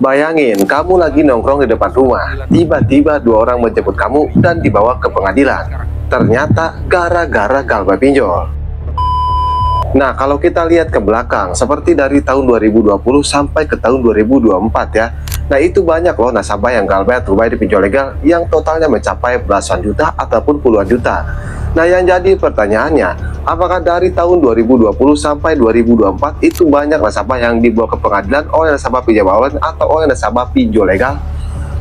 Bayangin, kamu lagi nongkrong di depan rumah, tiba-tiba dua orang menjemput kamu dan dibawa ke pengadilan. Ternyata gara-gara galbay pinjol. Nah, kalau kita lihat ke belakang, seperti dari tahun 2020 sampai ke tahun 2024 ya. Nah, itu banyak loh nasabah yang galbay atau buy di pinjol legal yang totalnya mencapai belasan juta ataupun puluhan juta. Nah, yang jadi pertanyaannya, apakah dari tahun 2020 sampai 2024 itu banyak nasabah yang dibawa ke pengadilan oleh nasabah pinjam online atau oleh nasabah pinjol legal?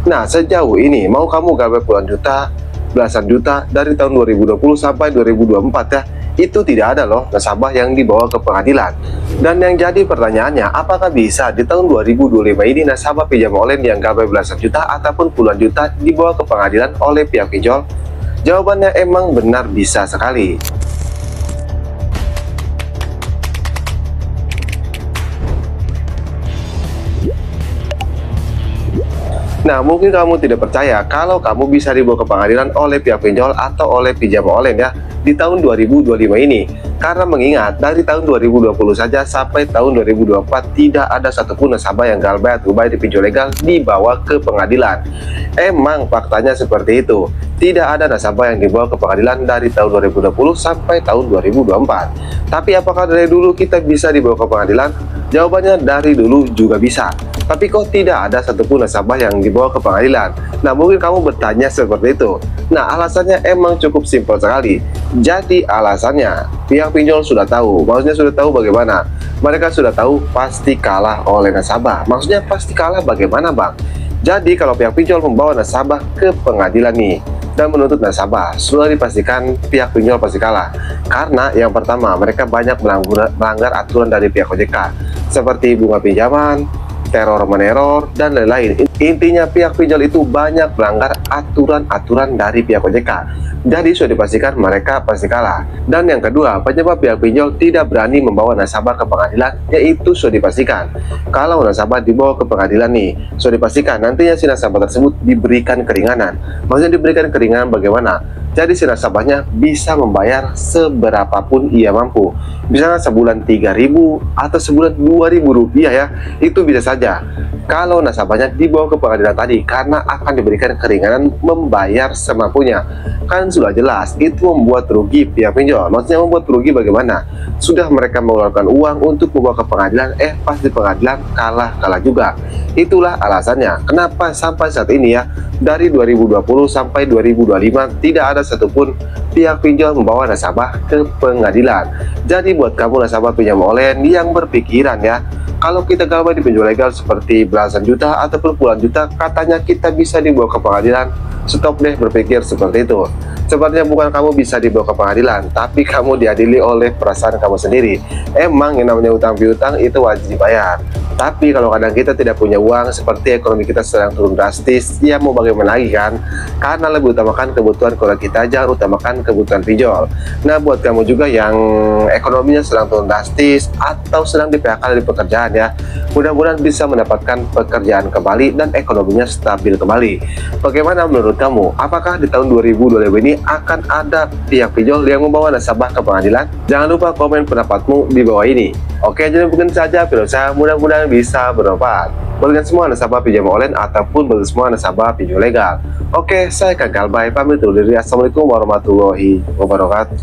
Nah, sejauh ini mau kamu galbay puluhan juta, belasan juta dari tahun 2020 sampai 2024 ya, itu tidak ada loh nasabah yang dibawa ke pengadilan. Dan yang jadi pertanyaannya, apakah bisa di tahun 2025 ini nasabah pinjam online yang galbay belasan juta ataupun puluhan juta dibawa ke pengadilan oleh pihak pinjol? Jawabannya emang benar bisa sekali. Nah, mungkin kamu tidak percaya kalau kamu bisa dibawa ke pengadilan oleh pihak pinjol atau oleh pinjam online ya di tahun 2025 ini. Karena mengingat dari tahun 2020 saja sampai tahun 2024 tidak ada satupun nasabah yang galbay atau buy di pinjol legal dibawa ke pengadilan. Emang faktanya seperti itu. Tidak ada nasabah yang dibawa ke pengadilan dari tahun 2020 sampai tahun 2024. Tapi apakah dari dulu kita bisa dibawa ke pengadilan? Jawabannya dari dulu juga bisa. Tapi kok tidak ada satupun nasabah yang dibawa ke pengadilan? Nah, mungkin kamu bertanya seperti itu. Nah, alasannya emang cukup simpel sekali. Jadi alasannya, pihak pinjol sudah tahu. Maksudnya sudah tahu bagaimana? Mereka sudah tahu pasti kalah oleh nasabah. Maksudnya pasti kalah bagaimana, Bang? Jadi kalau pihak pinjol membawa nasabah ke pengadilan nih dan menuntut nasabah, sudah dipastikan pihak pinjol pasti kalah. Karena yang pertama, mereka banyak melanggar aturan dari pihak OJK, seperti bunga pinjaman, teror meneror, dan lain-lain. Intinya pihak pinjol itu banyak melanggar aturan-aturan dari pihak OJK. Jadi sudah dipastikan mereka pasti kalah. Dan yang kedua, penyebab pihak pinjol tidak berani membawa nasabah ke pengadilan, yaitu sudah dipastikan kalau nasabah dibawa ke pengadilan nih, sudah dipastikan nantinya si nasabah tersebut diberikan keringanan. Maksudnya diberikan keringanan bagaimana? Jadi si nasabahnya bisa membayar seberapapun ia mampu. Misalnya sebulan 3.000 atau sebulan 2.000 rupiah ya, itu bisa saja kalau nasabahnya dibawa ke pengadilan tadi, karena akan diberikan keringanan membayar semampunya. Kan sudah jelas itu membuat rugi pihak pinjol. Maksudnya membuat rugi bagaimana? Sudah mereka mengeluarkan uang untuk membawa ke pengadilan, pas di pengadilan kalah juga. Itulah alasannya kenapa sampai saat ini ya, dari 2020 sampai 2025 tidak ada satupun pihak pinjol membawa nasabah ke pengadilan. Jadi buat kamu nasabah pinjam online yang berpikiran ya, kalau kita galbay di pinjol legal seperti belasan juta ataupun puluhan juta, katanya kita bisa dibawa ke pengadilan, stop deh berpikir seperti itu. Sebenarnya bukan kamu bisa dibawa ke pengadilan, tapi kamu diadili oleh perasaan kamu sendiri. Emang yang namanya utang piutang itu wajib dibayar. Tapi kalau kadang kita tidak punya uang, seperti ekonomi kita sedang turun drastis, ya mau bagaimana lagi kan? Karena lebih utamakan kebutuhan keluarga kita, jangan utamakan kebutuhan pinjol. Nah, buat kamu juga yang ekonominya sedang turun drastis atau sedang di PHK dari pekerjaan ya, mudah-mudahan bisa mendapatkan pekerjaan kembali dan ekonominya stabil kembali. Bagaimana menurut kamu? Apakah di tahun 2020 ini akan ada pihak pinjol yang membawa nasabah ke pengadilan? Jangan lupa komen pendapatmu di bawah ini. Oke, jadi mungkin saja video saya, mudah-mudahan bisa bermanfaat bagi semua nasabah pinjam online ataupun bagi semua nasabah pinjol legal. Oke, saya Kak Galbay pamit undur diri. Assalamualaikum warahmatullahi wabarakatuh.